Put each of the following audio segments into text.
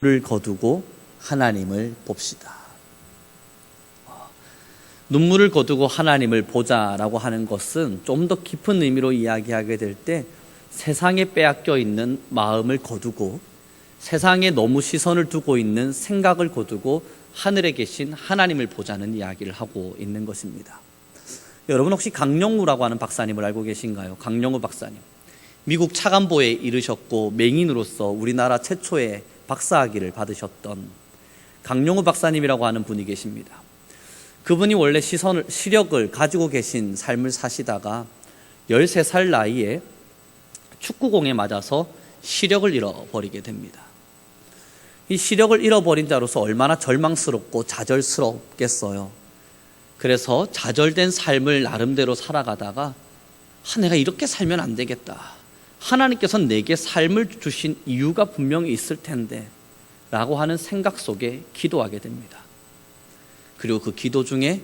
눈물을 거두고 하나님을 봅시다. 눈물을 거두고 하나님을 보자라고 하는 것은 좀 더 깊은 의미로 이야기하게 될 때 세상에 빼앗겨 있는 마음을 거두고 세상에 너무 시선을 두고 있는 생각을 거두고 하늘에 계신 하나님을 보자는 이야기를 하고 있는 것입니다. 여러분 혹시 강영우라고 하는 박사님을 알고 계신가요? 강영우 박사님, 미국 차관보에 이르셨고 맹인으로서 우리나라 최초의 박사학위를 받으셨던 강영우 박사님이라고 하는 분이 계십니다. 그분이 원래 시력을 가지고 계신 삶을 사시다가 13살 나이에 축구공에 맞아서 시력을 잃어버리게 됩니다. 이 시력을 잃어버린 자로서 얼마나 절망스럽고 좌절스럽겠어요. 그래서 좌절된 삶을 나름대로 살아가다가 내가 이렇게 살면 안 되겠다, 하나님께서 내게 삶을 주신 이유가 분명히 있을 텐데 라고 하는 생각 속에 기도하게 됩니다. 그리고 그 기도 중에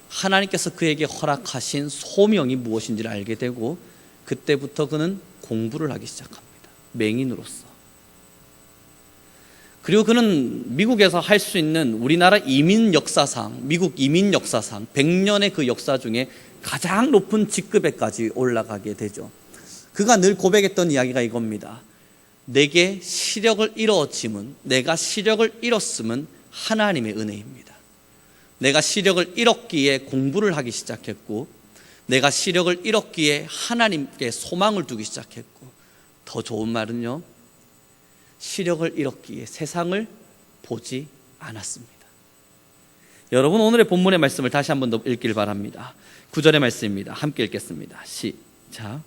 하나님께서 그에게 허락하신 소명이 무엇인지를 알게 되고 그때부터 그는 공부를 하기 시작합니다. 맹인으로서. 그리고 그는 미국에서 할 수 있는 우리나라 이민 역사상, 미국 이민 역사상 100년의 그 역사 중에 가장 높은 직급에까지 올라가게 되죠. 그가 늘 고백했던 이야기가 이겁니다. 내게 시력을 잃어짐은, 내가 시력을 잃었음은 하나님의 은혜입니다. 내가 시력을 잃었기에 공부를 하기 시작했고, 내가 시력을 잃었기에 하나님께 소망을 두기 시작했고, 더 좋은 말은요, 시력을 잃었기에 세상을 보지 않았습니다. 여러분, 오늘의 본문의 말씀을 다시 한 번 더 읽길 바랍니다. 9절의 말씀입니다. 함께 읽겠습니다. 시작.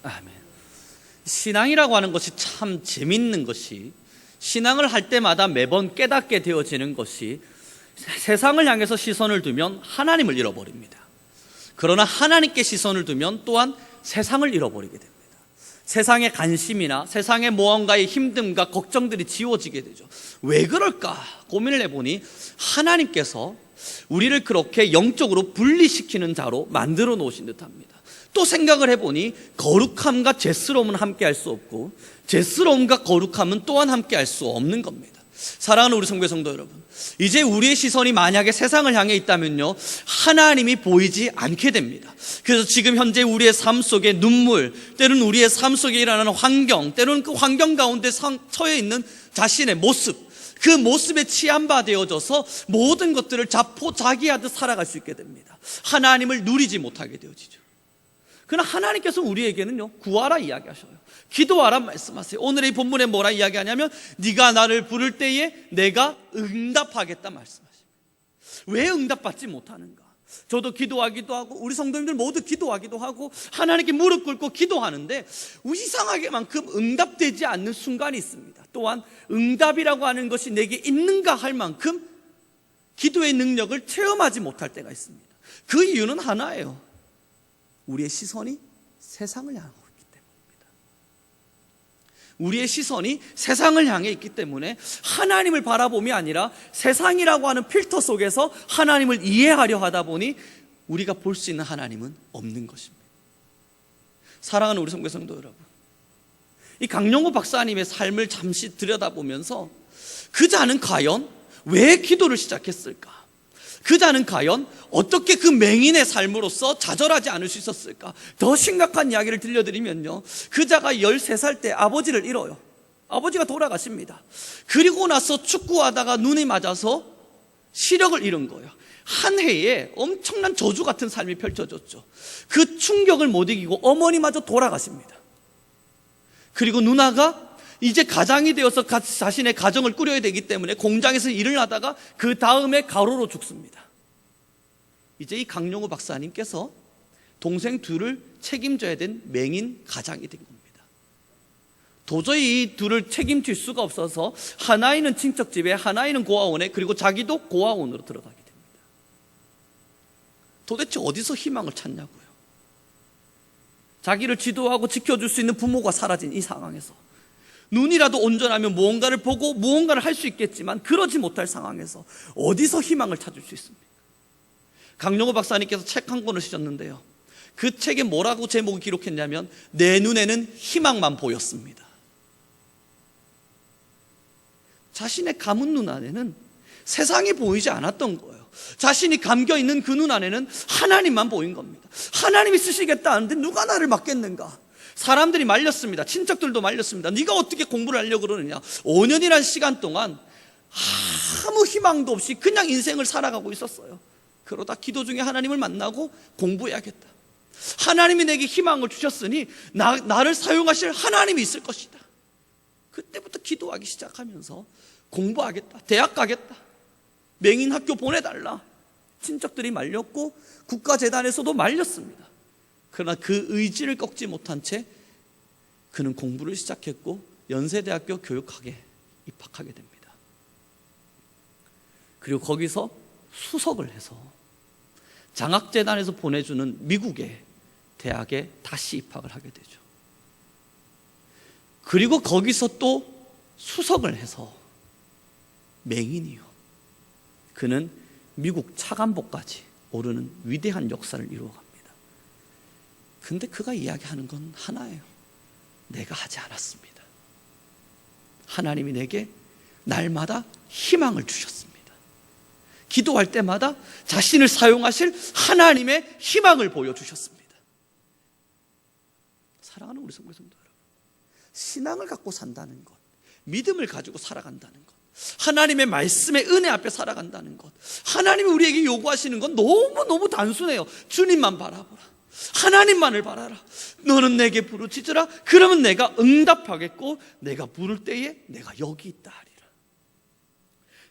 아멘. 신앙이라고 하는 것이 참 재밌는 것이, 신앙을 할 때마다 매번 깨닫게 되어지는 것이, 세상을 향해서 시선을 두면 하나님을 잃어버립니다. 그러나 하나님께 시선을 두면 또한 세상을 잃어버리게 됩니다. 세상의 관심이나 세상의 무언가의 힘듦과 걱정들이 지워지게 되죠. 왜 그럴까 고민을 해보니 하나님께서 우리를 그렇게 영적으로 분리시키는 자로 만들어 놓으신 듯합니다. 또 생각을 해보니 거룩함과 죄스러움은 함께 할 수 없고 죄스러움과 거룩함은 또한 함께 할 수 없는 겁니다. 사랑하는 우리 성도 여러분, 이제 우리의 시선이 만약에 세상을 향해 있다면요, 하나님이 보이지 않게 됩니다. 그래서 지금 현재 우리의 삶 속에 눈물, 때로는 우리의 삶 속에 일어나는 환경, 때로는 그 환경 가운데 처해 있는 자신의 모습, 그 모습에 치안바 되어져서 모든 것들을 자포자기하듯 살아갈 수 있게 됩니다. 하나님을 누리지 못하게 되어지죠. 그러나 하나님께서 우리에게는요, 구하라 이야기하셔요. 기도하라 말씀하세요. 오늘의 본문에 뭐라 이야기하냐면 네가 나를 부를 때에 내가 응답하겠다 말씀하십니다. 왜 응답받지 못하는가? 저도 기도하기도 하고 우리 성도님들 모두 기도하기도 하고 하나님께 무릎 꿇고 기도하는데 이상하게만큼 응답되지 않는 순간이 있습니다. 또한 응답이라고 하는 것이 내게 있는가 할 만큼 기도의 능력을 체험하지 못할 때가 있습니다. 그 이유는 하나예요. 우리의 시선이 세상을 향하고 있기 때문입니다. 우리의 시선이 세상을 향해 있기 때문에 하나님을 바라봄이 아니라 세상이라고 하는 필터 속에서 하나님을 이해하려 하다 보니 우리가 볼 수 있는 하나님은 없는 것입니다. 사랑하는 우리 성도 여러분, 이 강영우 박사님의 삶을 잠시 들여다보면서 그 자는 과연 왜 기도를 시작했을까? 그 자는 과연 어떻게 그 맹인의 삶으로서 좌절하지 않을 수 있었을까? 더 심각한 이야기를 들려드리면요, 그 자가 13살 때 아버지를 잃어요. 아버지가 돌아가십니다. 그리고 나서 축구하다가 눈이 맞아서 시력을 잃은 거예요. 한 해에 엄청난 저주 같은 삶이 펼쳐졌죠. 그 충격을 못 이기고 어머니마저 돌아가십니다. 그리고 누나가 이제 가장이 되어서 자신의 가정을 꾸려야 되기 때문에 공장에서 일을 하다가 그 다음에 가로로 죽습니다. 이제 이 강영우 박사님께서 동생 둘을 책임져야 된 맹인 가장이 된 겁니다. 도저히 이 둘을 책임질 수가 없어서 하나이는 친척집에, 하나이는 고아원에, 그리고 자기도 고아원으로 들어가게 됩니다. 도대체 어디서 희망을 찾냐고요. 자기를 지도하고 지켜줄 수 있는 부모가 사라진 이 상황에서 눈이라도 온전하면 무언가를 보고 무언가를 할 수 있겠지만 그러지 못할 상황에서 어디서 희망을 찾을 수 있습니까? 강용호 박사님께서 책 한 권을 쓰셨는데요, 그 책에 뭐라고 제목을 기록했냐면 내 눈에는 희망만 보였습니다. 자신의 감은 눈 안에는 세상이 보이지 않았던 거예요. 자신이 감겨있는 그 눈 안에는 하나님만 보인 겁니다. 하나님이 쓰시겠다는데 누가 나를 맡겠는가? 사람들이 말렸습니다. 친척들도 말렸습니다. 네가 어떻게 공부를 하려고 그러느냐. 5년이라는 시간 동안 아무 희망도 없이 그냥 인생을 살아가고 있었어요. 그러다 기도 중에 하나님을 만나고 공부해야겠다. 하나님이 내게 희망을 주셨으니 나를 사용하실 하나님이 있을 것이다. 그때부터 기도하기 시작하면서 공부하겠다, 대학 가겠다, 맹인학교 보내달라. 친척들이 말렸고 국가재단에서도 말렸습니다. 그러나 그 의지를 꺾지 못한 채 그는 공부를 시작했고 연세대학교 교육학에 입학하게 됩니다. 그리고 거기서 수석을 해서 장학재단에서 보내주는 미국의 대학에 다시 입학을 하게 되죠. 그리고 거기서 또 수석을 해서 맹인이요, 그는 미국 차관보까지 오르는 위대한 역사를 이루어갑니다. 근데 그가 이야기하는 건 하나예요. 내가 하지 않았습니다. 하나님이 내게 날마다 희망을 주셨습니다. 기도할 때마다 자신을 사용하실 하나님의 희망을 보여주셨습니다. 사랑하는 우리 성도 여러분, 신앙을 갖고 산다는 것, 믿음을 가지고 살아간다는 것, 하나님의 말씀의 은혜 앞에 살아간다는 것, 하나님이 우리에게 요구하시는 건 너무너무 단순해요. 주님만 바라보라, 하나님만을 바라라. 너는 내게 부르짖으라. 그러면 내가 응답하겠고 내가 부를 때에 내가 여기 있다 하리라.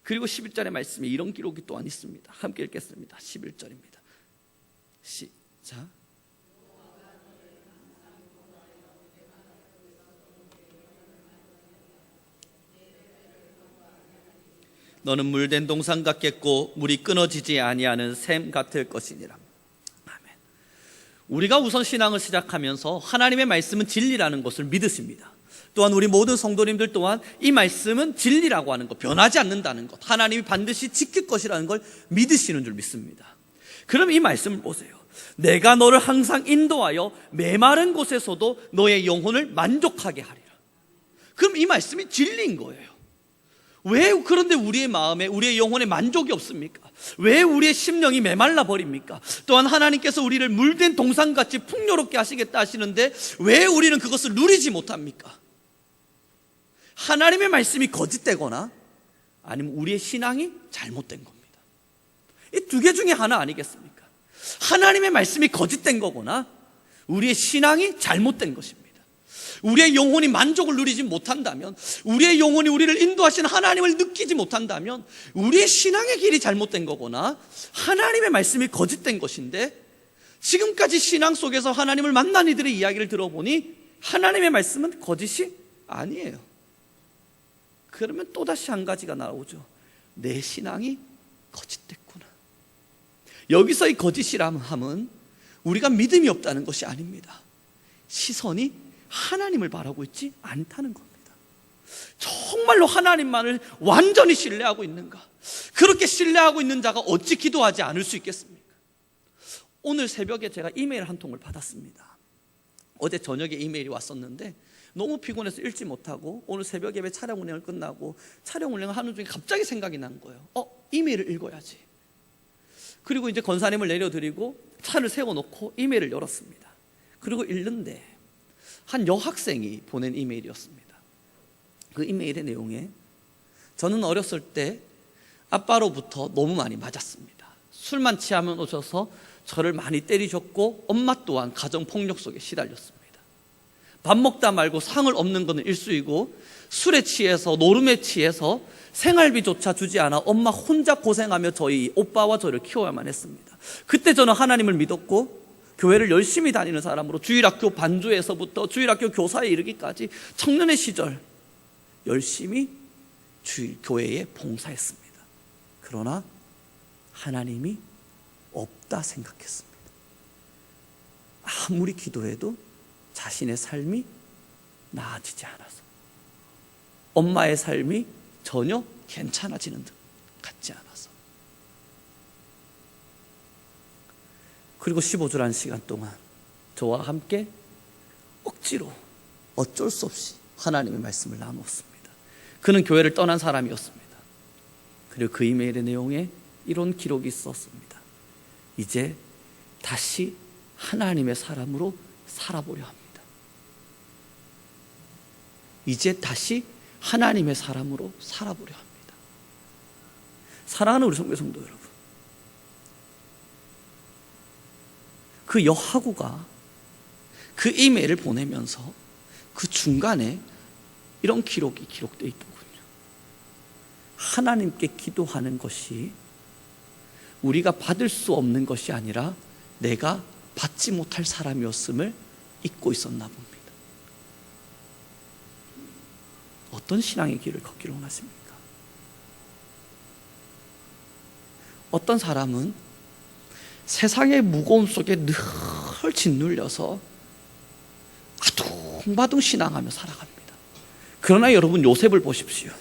그리고 11절의 말씀에 이런 기록이 또한 있습니다. 함께 읽겠습니다. 11절입니다. 시작. 너는 물된 동산 같겠고 물이 끊어지지 아니하는 샘 같을 것이니라. 아멘. 우리가 우선 신앙을 시작하면서 하나님의 말씀은 진리라는 것을 믿으십니다. 또한 우리 모든 성도님들 또한 이 말씀은 진리라고 하는 것, 변하지 않는다는 것, 하나님이 반드시 지킬 것이라는 걸 믿으시는 줄 믿습니다. 그럼 이 말씀을 보세요. 내가 너를 항상 인도하여 메마른 곳에서도 너의 영혼을 만족하게 하리라. 그럼 이 말씀이 진리인 거예요. 왜 그런데 우리의 마음에, 우리의 영혼에 만족이 없습니까? 왜 우리의 심령이 메말라 버립니까? 또한 하나님께서 우리를 물된 동산같이 풍요롭게 하시겠다 하시는데 왜 우리는 그것을 누리지 못합니까? 하나님의 말씀이 거짓되거나 아니면 우리의 신앙이 잘못된 겁니다. 이 두 개 중에 하나 아니겠습니까? 하나님의 말씀이 거짓된 거거나 우리의 신앙이 잘못된 것입니다. 우리의 영혼이 만족을 누리지 못한다면, 우리의 영혼이 우리를 인도하시는 하나님을 느끼지 못한다면 우리의 신앙의 길이 잘못된 거거나 하나님의 말씀이 거짓된 것인데, 지금까지 신앙 속에서 하나님을 만난 이들의 이야기를 들어보니 하나님의 말씀은 거짓이 아니에요. 그러면 또다시 한 가지가 나오죠. 내 신앙이 거짓됐구나. 여기서 이 거짓이람은 우리가 믿음이 없다는 것이 아닙니다. 시선이 하나님을 바라고 있지 않다는 겁니다. 정말로 하나님만을 완전히 신뢰하고 있는가? 그렇게 신뢰하고 있는 자가 어찌 기도하지 않을 수 있겠습니까? 오늘 새벽에 제가 이메일 한 통을 받았습니다. 어제 저녁에 이메일이 왔었는데 너무 피곤해서 읽지 못하고 오늘 새벽 예배 촬영 운행을 끝나고 촬영 운행을 하는 중에 갑자기 생각이 난 거예요. 이메일을 읽어야지. 그리고 이제 권사님을 내려드리고 차를 세워놓고 이메일을 열었습니다. 그리고 읽는데 한 여학생이 보낸 이메일이었습니다. 그 이메일의 내용에 저는 어렸을 때 아빠로부터 너무 많이 맞았습니다. 술만 취하면 오셔서 저를 많이 때리셨고 엄마 또한 가정폭력 속에 시달렸습니다. 밥 먹다 말고 상을 엎는 것은 일수이고 술에 취해서 노름에 취해서 생활비조차 주지 않아 엄마 혼자 고생하며 저희 오빠와 저를 키워야만 했습니다. 그때 저는 하나님을 믿었고 교회를 열심히 다니는 사람으로 주일학교 반주에서부터 주일학교 교사에 이르기까지 청년의 시절 열심히 교회에 봉사했습니다. 그러나 하나님이 없다 생각했습니다. 아무리 기도해도 자신의 삶이 나아지지 않아서 엄마의 삶이 전혀 괜찮아지는 듯 같지 않아서. 그리고 15주라는 시간 동안 저와 함께 억지로 어쩔 수 없이 하나님의 말씀을 나누었습니다. 그는 교회를 떠난 사람이었습니다. 그리고 그 이메일의 내용에 이런 기록이 있었습니다. 이제 다시 하나님의 사람으로 살아보려 합니다. 이제 다시 하나님의 사람으로 살아보려 합니다. 사랑하는 우리 성도 여러분, 그 여하구가 그 이메일을 보내면서 그 중간에 이런 기록이 기록되어 있더군요. 하나님께 기도하는 것이 우리가 받을 수 없는 것이 아니라 내가 받지 못할 사람이었음을 잊고 있었나 봅니다. 어떤 신앙의 길을 걷기를 원하십니까? 어떤 사람은 세상의 무거움 속에 늘 짓눌려서 아둥바둥 신앙하며 살아갑니다. 그러나 여러분, 요셉을 보십시오.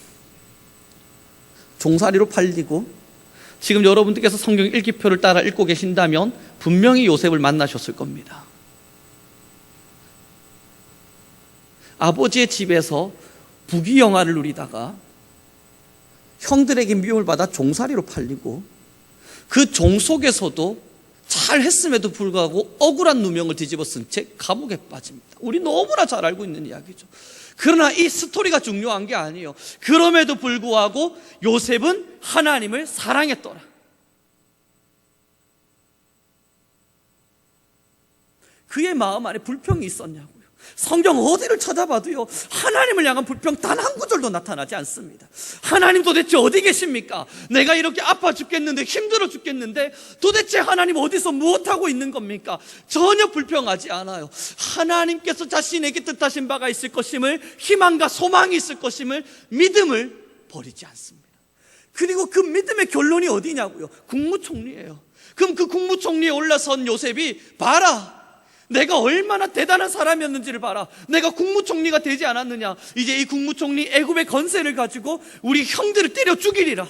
종살이로 팔리고, 지금 여러분들께서 성경 일기표를 따라 읽고 계신다면 분명히 요셉을 만나셨을 겁니다. 아버지의 집에서 부귀영화를 누리다가 형들에게 미움을 받아 종살이로 팔리고, 그 종 속에서도 잘했음에도 불구하고 억울한 누명을 뒤집어 쓴 채 감옥에 빠집니다. 우리 너무나 잘 알고 있는 이야기죠. 그러나 이 스토리가 중요한 게 아니에요. 그럼에도 불구하고 요셉은 하나님을 사랑했더라. 그의 마음 안에 불평이 있었냐고요. 성경 어디를 찾아봐도요, 하나님을 향한 불평 단 한 구절도 나타나지 않습니다. 하나님 도대체 어디 계십니까? 내가 이렇게 아파 죽겠는데, 힘들어 죽겠는데 도대체 하나님 어디서 무엇하고 있는 겁니까? 전혀 불평하지 않아요. 하나님께서 자신에게 뜻하신 바가 있을 것임을, 희망과 소망이 있을 것임을, 믿음을 버리지 않습니다. 그리고 그 믿음의 결론이 어디냐고요? 국무총리예요. 그럼 그 국무총리에 올라선 요셉이, 봐라, 내가 얼마나 대단한 사람이었는지를 봐라. 내가 국무총리가 되지 않았느냐. 이제 이 국무총리 애굽의 건세를 가지고 우리 형들을 때려 죽이리라.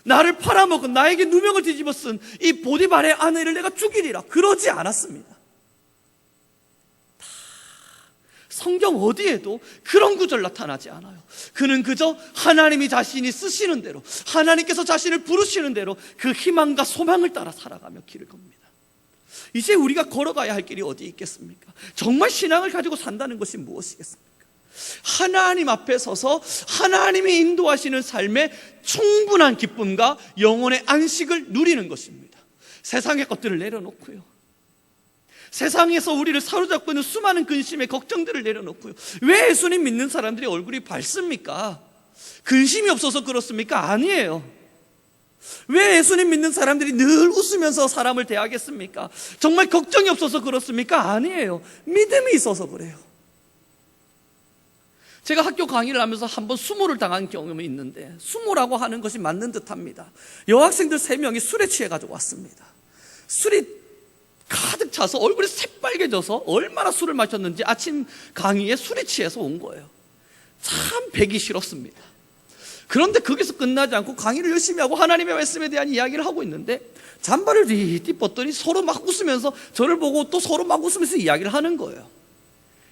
나를 팔아먹은, 나에게 누명을 뒤집어 쓴 이 보디발의 아내를 내가 죽이리라. 그러지 않았습니다. 성경 어디에도 그런 구절 나타나지 않아요. 그는 그저 하나님이 자신이 쓰시는 대로, 하나님께서 자신을 부르시는 대로 그 희망과 소망을 따라 살아가며 길을 겁니다. 이제 우리가 걸어가야 할 길이 어디 있겠습니까? 정말 신앙을 가지고 산다는 것이 무엇이겠습니까? 하나님 앞에 서서 하나님이 인도하시는 삶에 충분한 기쁨과 영혼의 안식을 누리는 것입니다. 세상의 것들을 내려놓고요, 세상에서 우리를 사로잡고 있는 수많은 근심의 걱정들을 내려놓고요. 왜 예수님 믿는 사람들이 얼굴이 밝습니까? 근심이 없어서 그렇습니까? 아니에요. 왜 예수님 믿는 사람들이 늘 웃으면서 사람을 대하겠습니까? 정말 걱정이 없어서 그렇습니까? 아니에요. 믿음이 있어서 그래요. 제가 학교 강의를 하면서 한번 수모를 당한 경험이 있는데, 수모라고 하는 것이 맞는 듯합니다. 여학생들 3명이 술에 취해가지고 왔습니다. 술이 가득 차서 얼굴이 새빨개져서 얼마나 술을 마셨는지 아침 강의에 술에 취해서 온 거예요. 참 배기 싫었습니다. 그런데 거기서 끝나지 않고 강의를 열심히 하고 하나님의 말씀에 대한 이야기를 하고 있는데, 잠바를 띠띠 뻗더니 서로 막 웃으면서 저를 보고 또 서로 막 웃으면서 이야기를 하는 거예요.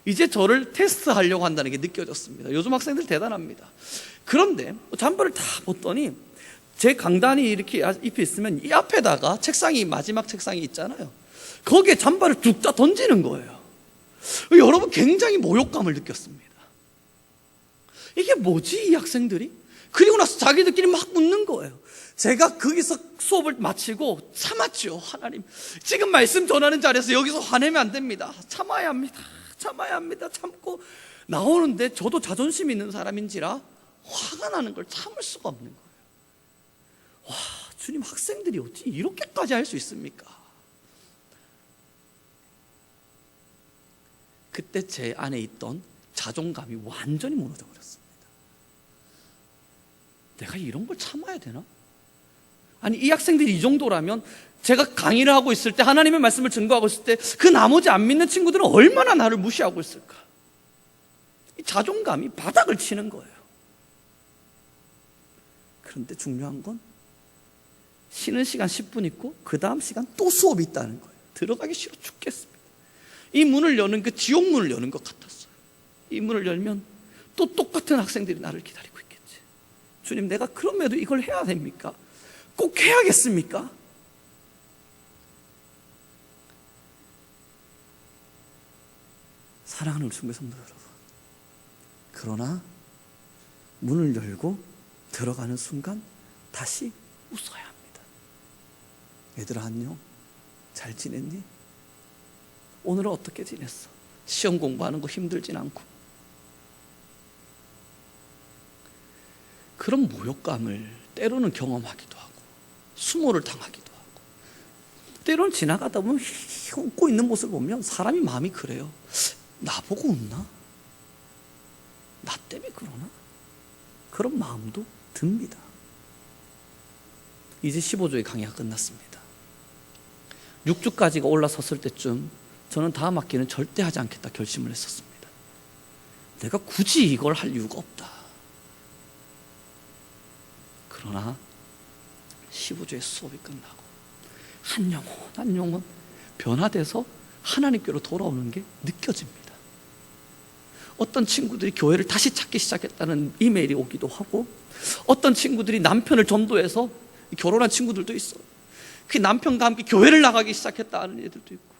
이제 저를 테스트하려고 한다는 게 느껴졌습니다. 요즘 학생들 대단합니다. 그런데 잠바를 다 벗더니 제 강단이 이렇게 입혀 있으면 이 앞에다가 책상이, 마지막 책상이 있잖아요. 거기에 잠바를 쭉 다 던지는 거예요. 여러분, 굉장히 모욕감을 느꼈습니다. 이게 뭐지, 이 학생들이? 그리고 나서 자기들끼리 막 웃는 거예요. 제가 거기서 수업을 마치고 참았죠. 하나님, 지금 말씀 전하는 자리에서 여기서 화내면 안 됩니다. 참아야 합니다. 참아야 합니다. 참고 나오는데 저도 자존심 있는 사람인지라 화가 나는 걸 참을 수가 없는 거예요. 와, 주님, 학생들이 어찌 이렇게까지 할 수 있습니까? 그때 제 안에 있던 자존감이 완전히 무너져 버렸습니다. 내가 이런 걸 참아야 되나? 아니, 이 학생들이 이 정도라면 제가 강의를 하고 있을 때, 하나님의 말씀을 증거하고 있을 때 그 나머지 안 믿는 친구들은 얼마나 나를 무시하고 있을까? 이 자존감이 바닥을 치는 거예요. 그런데 중요한 건 쉬는 시간 10분 있고 그 다음 시간 또 수업이 있다는 거예요. 들어가기 싫어 죽겠습니다. 이 문을 여는 그 지옥 문을 여는 것 같았어요. 이 문을 열면 또 똑같은 학생들이 나를 기다리고 있겠지. 주님, 내가 그럼에도 이걸 해야 됩니까? 꼭 해야겠습니까? 사랑하는 우리 성도 여러분, 그러나 문을 열고 들어가는 순간 다시 웃어야 합니다. 얘들아 안녕? 잘 지냈니? 오늘은 어떻게 지냈어? 시험 공부하는 거 힘들진 않고. 그런 모욕감을 때로는 경험하기도 하고 수모를 당하기도 하고, 때로는 지나가다 보면 웃고 있는 모습을 보면 사람이 마음이 그래요. 나보고 웃나? 나 때문에 그러나? 그런 마음도 듭니다. 이제 15주의 강의가 끝났습니다. 6주까지가 올라섰을 때쯤 저는 다음 학기는 절대 하지 않겠다 결심을 했었습니다. 내가 굳이 이걸 할 이유가 없다. 그러나 15주의 수업이 끝나고 한 영혼 변화돼서 하나님께로 돌아오는 게 느껴집니다. 어떤 친구들이 교회를 다시 찾기 시작했다는 이메일이 오기도 하고, 어떤 친구들이 남편을 전도해서, 결혼한 친구들도 있어요. 그 남편과 함께 교회를 나가기 시작했다 하는 애들도 있고,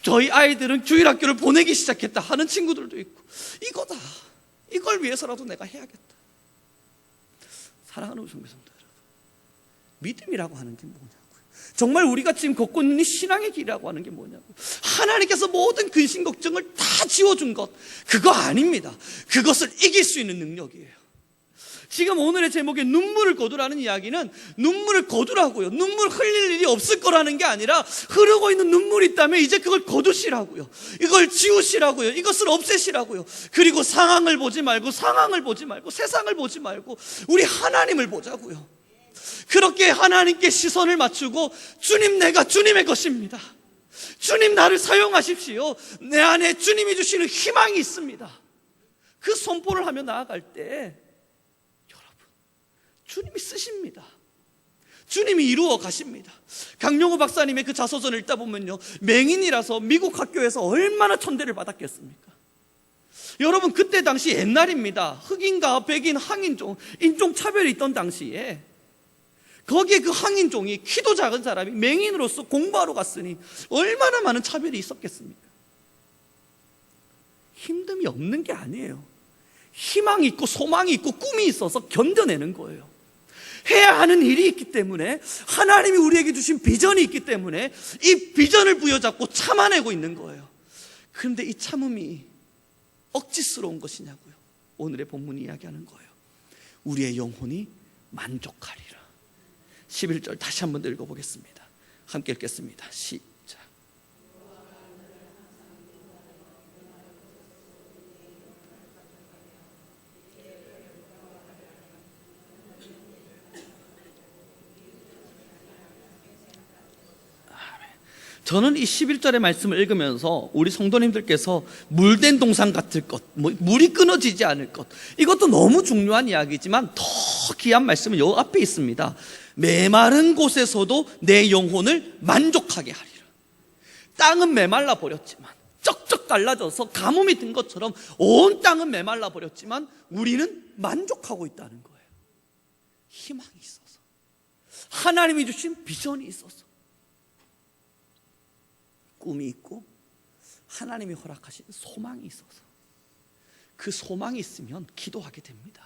저희 아이들은 주일학교를 보내기 시작했다 하는 친구들도 있고, 이거다, 이걸 위해서라도 내가 해야겠다. 사랑하는 우리 성도 여러분, 믿음이라고 하는 게 뭐냐고요. 정말 우리가 지금 걷고 있는 이 신앙의 길이라고 하는 게 뭐냐고요. 하나님께서 모든 근심 걱정을 다 지워준 것, 그거 아닙니다. 그것을 이길 수 있는 능력이에요. 지금 오늘의 제목에 눈물을 거두라는 이야기는 눈물을 거두라고요. 눈물 흘릴 일이 없을 거라는 게 아니라, 흐르고 있는 눈물이 있다면 이제 그걸 거두시라고요. 이걸 지우시라고요. 이것을 없애시라고요. 그리고 상황을 보지 말고 세상을 보지 말고 우리 하나님을 보자고요. 그렇게 하나님께 시선을 맞추고, 주님, 내가 주님의 것입니다. 주님, 나를 사용하십시오. 내 안에 주님이 주시는 희망이 있습니다. 그 선포를 하며 나아갈 때 여러분, 주님이 쓰십니다. 주님이 이루어 가십니다. 강용호 박사님의 그 자서전을 읽다 보면요, 맹인이라서 미국 학교에서 얼마나 천대를 받았겠습니까? 여러분, 그때 당시 옛날입니다. 흑인과 백인, 항인종, 인종차별이 있던 당시에 거기에 그 항인종이, 키도 작은 사람이 맹인으로서 공부하러 갔으니 얼마나 많은 차별이 있었겠습니까? 힘듦이 없는 게 아니에요. 희망이 있고 소망이 있고 꿈이 있어서 견뎌내는 거예요. 해야 하는 일이 있기 때문에, 하나님이 우리에게 주신 비전이 있기 때문에 이 비전을 부여잡고 참아내고 있는 거예요. 그런데 이 참음이 억지스러운 것이냐고요. 오늘의 본문이 이야기하는 거예요. 우리의 영혼이 만족하리라. 11절 다시 한번 읽어보겠습니다. 함께 읽겠습니다. 시작. 저는 이 11절의 말씀을 읽으면서 우리 성도님들께서 물된 동상 같을 것, 물이 끊어지지 않을 것, 이것도 너무 중요한 이야기지만 더 귀한 말씀은 요 앞에 있습니다. 메마른 곳에서도 내 영혼을 만족하게 하리라. 땅은 메말라 버렸지만, 쩍쩍 갈라져서 가뭄이 든 것처럼 온 땅은 메말라 버렸지만 우리는 만족하고 있다는 거예요. 희망이 있어서, 하나님이 주신 비전이 있어서, 꿈이 있고 하나님이 허락하신 소망이 있어서, 그 소망이 있으면 기도하게 됩니다.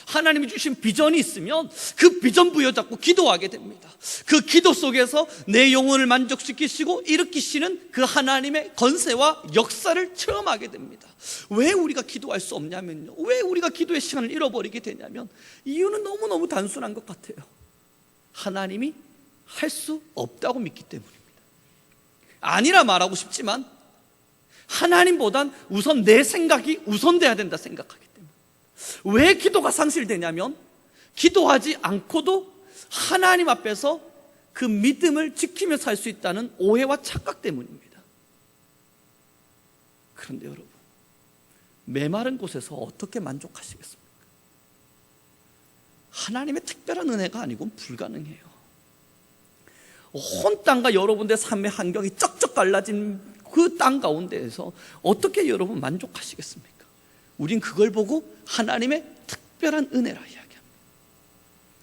하나님이 주신 비전이 있으면 그 비전 부여잡고 기도하게 됩니다. 그 기도 속에서 내 영혼을 만족시키시고 일으키시는 그 하나님의 건세와 역사를 체험하게 됩니다. 왜 우리가 기도할 수 없냐면요, 왜 우리가 기도의 시간을 잃어버리게 되냐면, 이유는 너무너무 단순한 것 같아요. 하나님이 할 수 없다고 믿기 때문입니다. 아니라 말하고 싶지만, 하나님보단 우선 내 생각이 우선돼야 된다 생각하기 때문에. 왜 기도가 상실되냐면, 기도하지 않고도 하나님 앞에서 그 믿음을 지키며 살 수 있다는 오해와 착각 때문입니다. 그런데 여러분, 메마른 곳에서 어떻게 만족하시겠습니까? 하나님의 특별한 은혜가 아니고는 불가능해요. 온 땅과 여러분들의 삶의 환경이 쩍쩍 갈라진 그 땅 가운데에서 어떻게 여러분 만족하시겠습니까? 우린 그걸 보고 하나님의 특별한 은혜라 이야기합니다.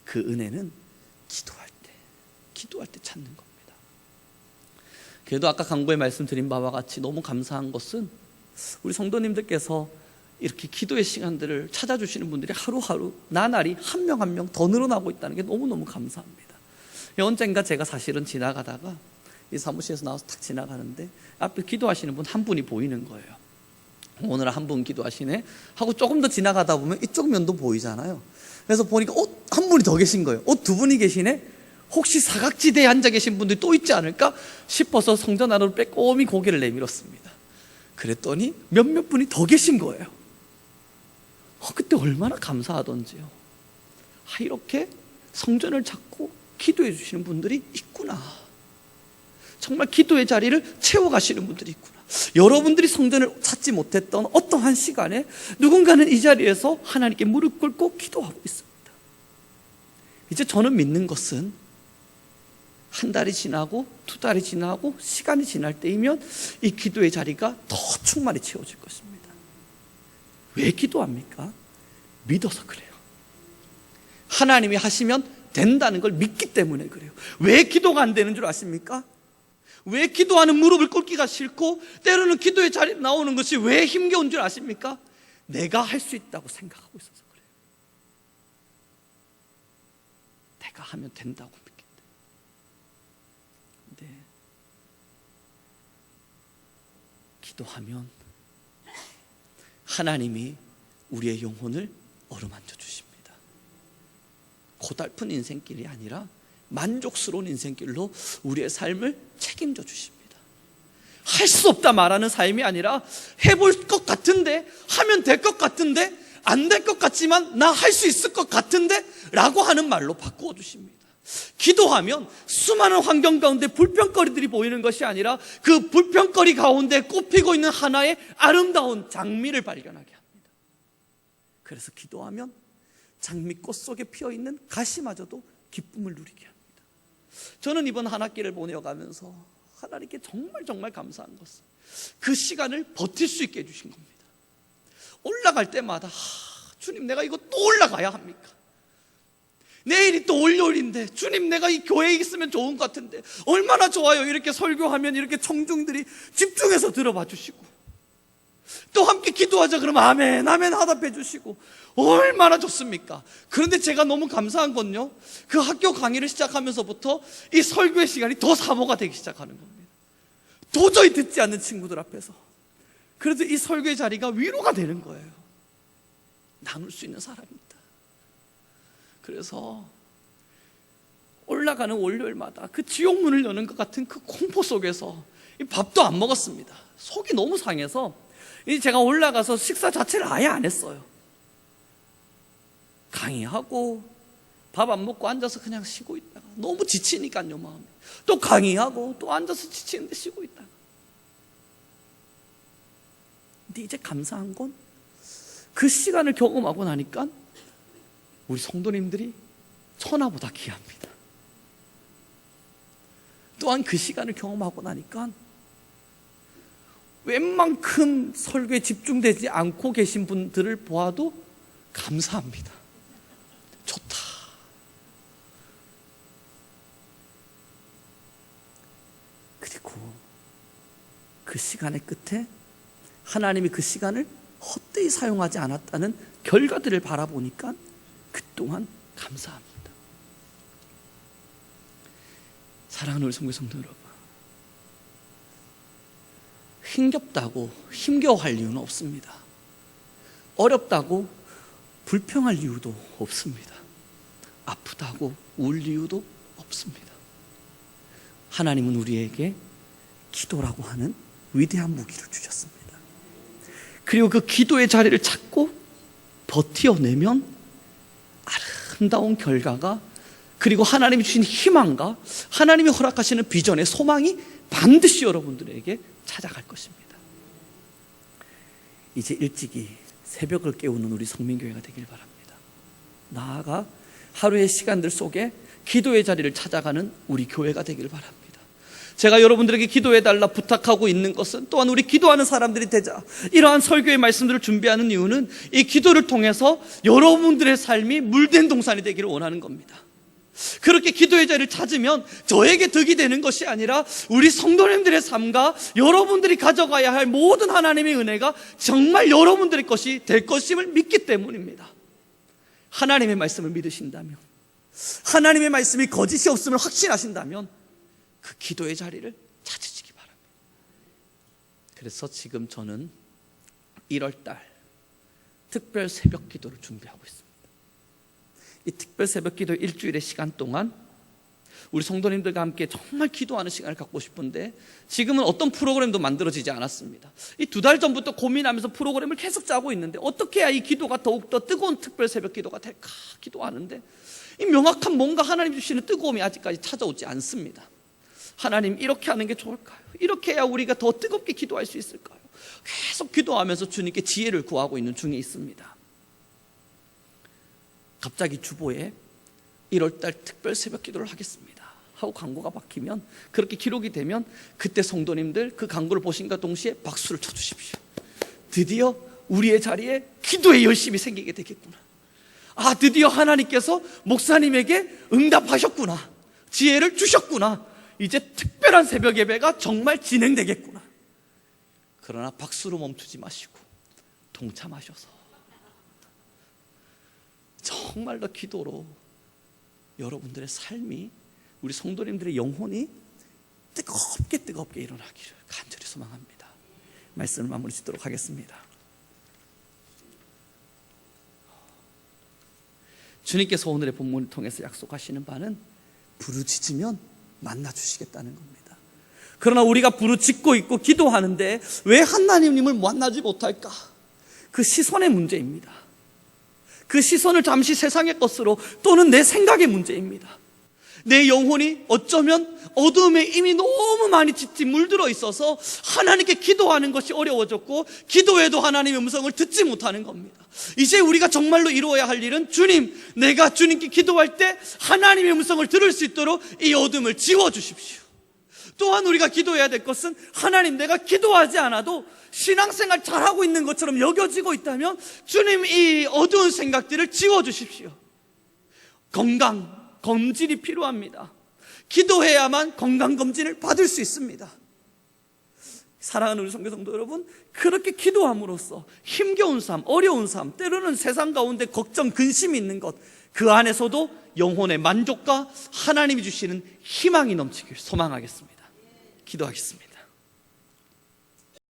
그 은혜는 기도할 때 찾는 겁니다. 그래도 아까 강구에 말씀드린 바와 같이 너무 감사한 것은 우리 성도님들께서 이렇게 기도의 시간들을 찾아주시는 분들이 하루하루 나날이 한 명 한 명 더 늘어나고 있다는 게 너무너무 감사합니다. 언젠가 제가 사실은 지나가다가 이 사무실에서 나와서 탁 지나가는데 앞에 기도하시는 분 한 분이 보이는 거예요. 오늘 한 분 기도하시네 하고 조금 더 지나가다 보면 이쪽 면도 보이잖아요. 그래서 보니까 한 분이 더 계신 거예요. 두 분이 계시네? 혹시 사각지대에 앉아 계신 분들이 또 있지 않을까 싶어서 성전 안으로 빼꼼히 고개를 내밀었습니다. 그랬더니 몇몇 분이 더 계신 거예요. 그때 얼마나 감사하던지요. 이렇게 성전을 찾고 기도해 주시는 분들이 있구나. 정말 기도의 자리를 채워가시는 분들이 있구나. 여러분들이 성전을 찾지 못했던 어떠한 시간에 누군가는 이 자리에서 하나님께 무릎 꿇고 기도하고 있습니다. 이제 저는 믿는 것은 한 달이 지나고 두 달이 지나고 시간이 지날 때이면 이 기도의 자리가 더 충만히 채워질 것입니다. 왜 기도합니까? 믿어서 그래요. 하나님이 하시면 된다는 걸 믿기 때문에 그래요. 왜 기도가 안 되는 줄 아십니까? 왜 기도하는 무릎을 꿇기가 싫고 때로는 기도의 자리에 나오는 것이 왜 힘겨운 줄 아십니까? 내가 할 수 있다고 생각하고 있어서 그래요. 내가 하면 된다고 믿기 때문에. 기도하면 하나님이 우리의 영혼을 어루만져 주십니다. 고달픈 인생길이 아니라 만족스러운 인생길로 우리의 삶을 책임져 주십니다. 할 수 없다 말하는 삶이 아니라 해볼 것 같은데, 하면 될 것 같은데, 안 될 것 같지만 나 할 수 있을 것 같은데 라고 하는 말로 바꾸어 주십니다. 기도하면 수많은 환경 가운데 불평거리들이 보이는 것이 아니라 그 불평거리 가운데 꽃피고 있는 하나의 아름다운 장미를 발견하게 합니다. 그래서 기도하면 장미꽃 속에 피어있는 가시마저도 기쁨을 누리게 합니다. 저는 이번 한 학기를 보내어가면서 하나님께 정말 감사한 것은 그 시간을 버틸 수 있게 해주신 겁니다. 올라갈 때마다 주님 내가 이거 또 올라가야 합니까? 내일이 또 월요일인데 주님 내가 이 교회에 있으면 좋은 것 같은데 얼마나 좋아요. 이렇게 설교하면 이렇게 청중들이 집중해서 들어봐 주시고 또 함께 기도하자 그러면 아멘 하답해 주시고 얼마나 좋습니까? 그런데 제가 너무 감사한 건요, 그 학교 강의를 시작하면서부터 이 설교의 시간이 더 사모가 되기 시작하는 겁니다. 도저히 듣지 않는 친구들 앞에서. 그래서 이 설교의 자리가 위로가 되는 거예요. 나눌 수 있는 사람이다. 그래서 올라가는 월요일마다 그 지옥문을 여는 것 같은 그 공포 속에서 밥도 안 먹었습니다. 속이 너무 상해서 이제 제가 올라가서 식사 자체를 아예 안 했어요. 강의하고 밥 안 먹고 앉아서 그냥 쉬고 있다가 너무 지치니까요 마음이. 또 강의하고 또 앉아서 지치는데 쉬고 있다가. 근데 이제 감사한 건 그 시간을 경험하고 나니까 우리 성도님들이 천하보다 귀합니다. 또한 그 시간을 경험하고 나니까 웬만큼 설교에 집중되지 않고 계신 분들을 보아도 감사합니다. 좋다. 그리고 그 시간의 끝에 하나님이 그 시간을 헛되이 사용하지 않았다는 결과들을 바라보니까 그동안 감사합니다. 사랑하는 우리 성도 여러분, 힘겹다고 힘겨워할 이유는 없습니다. 어렵다고 불평할 이유도 없습니다. 아프다고 울 이유도 없습니다. 하나님은 우리에게 기도라고 하는 위대한 무기를 주셨습니다. 그리고 그 기도의 자리를 찾고 버텨내면 아름다운 결과가, 그리고 하나님이 주신 희망과 하나님이 허락하시는 비전의 소망이 반드시 여러분들에게 찾아갈 것입니다. 이제 일찍이 새벽을 깨우는 우리 성민교회가 되길 바랍니다. 나아가 하루의 시간들 속에 기도의 자리를 찾아가는 우리 교회가 되기를 바랍니다. 제가 여러분들에게 기도해달라 부탁하고 있는 것은 또한 우리 기도하는 사람들이 되자, 이러한 설교의 말씀들을 준비하는 이유는 이 기도를 통해서 여러분들의 삶이 물된 동산이 되기를 원하는 겁니다. 그렇게 기도의 자리를 찾으면 저에게 덕이 되는 것이 아니라 우리 성도님들의 삶과 여러분들이 가져가야 할 모든 하나님의 은혜가 정말 여러분들의 것이 될 것임을 믿기 때문입니다. 하나님의 말씀을 믿으신다면, 하나님의 말씀이 거짓이 없음을 확신하신다면 그 기도의 자리를 찾으시기 바랍니다. 그래서 지금 저는 1월달 특별 새벽 기도를 준비하고 있습니다. 이 특별 새벽 기도 일주일의 시간 동안 우리 성도님들과 함께 정말 기도하는 시간을 갖고 싶은데, 지금은 어떤 프로그램도 만들어지지 않았습니다. 이 2달 전부터 고민하면서 프로그램을 계속 짜고 있는데, 어떻게 해야 이 기도가 더욱더 뜨거운 특별 새벽 기도가 될까 기도하는데, 이 명확한 뭔가 하나님 주시는 뜨거움이 아직까지 찾아오지 않습니다. 하나님, 이렇게 하는 게 좋을까요? 이렇게 해야 우리가 더 뜨겁게 기도할 수 있을까요? 계속 기도하면서 주님께 지혜를 구하고 있는 중에 있습니다. 갑자기 주보에 1월달 특별 새벽 기도를 하겠습니다 하고 광고가 박히면, 그렇게 기록이 되면 그때 성도님들 그 광고를 보신과 동시에 박수를 쳐주십시오. 드디어 우리의 자리에 기도의 열심이 생기게 되겠구나. 아, 드디어 하나님께서 목사님에게 응답하셨구나. 지혜를 주셨구나. 이제 특별한 새벽 예배가 정말 진행되겠구나. 그러나 박수로 멈추지 마시고 동참하셔서 정말로 기도로 여러분들의 삶이, 우리 성도님들의 영혼이 뜨겁게 일어나기를 간절히 소망합니다. 말씀을 마무리 짓도록 하겠습니다. 주님께서 오늘의 본문을 통해서 약속하시는 바는 부르짖으면 만나주시겠다는 겁니다. 그러나 우리가 부르짖고 있고 기도하는데 왜 하나님을 만나지 못할까? 그 시선의 문제입니다. 그 시선을 잠시 세상의 것으로, 또는 내 생각의 문제입니다. 내 영혼이 어쩌면 어두움에 이미 너무 많이 짙이 물들어 있어서 하나님께 기도하는 것이 어려워졌고, 기도해도 하나님의 음성을 듣지 못하는 겁니다. 이제 우리가 정말로 이루어야 할 일은, 주님, 내가 주님께 기도할 때 하나님의 음성을 들을 수 있도록 이 어둠을 지워주십시오. 또한 우리가 기도해야 될 것은, 하나님, 내가 기도하지 않아도 신앙생활 잘하고 있는 것처럼 여겨지고 있다면 주님, 이 어두운 생각들을 지워주십시오. 검진이 필요합니다. 기도해야만 건강검진을 받을 수 있습니다. 사랑하는 우리 성도 여러분, 그렇게 기도함으로써 힘겨운 삶, 어려운 삶, 때로는 세상 가운데 걱정, 근심이 있는 것, 그 안에서도 영혼의 만족과 하나님이 주시는 희망이 넘치길 소망하겠습니다. 기도하겠습니다.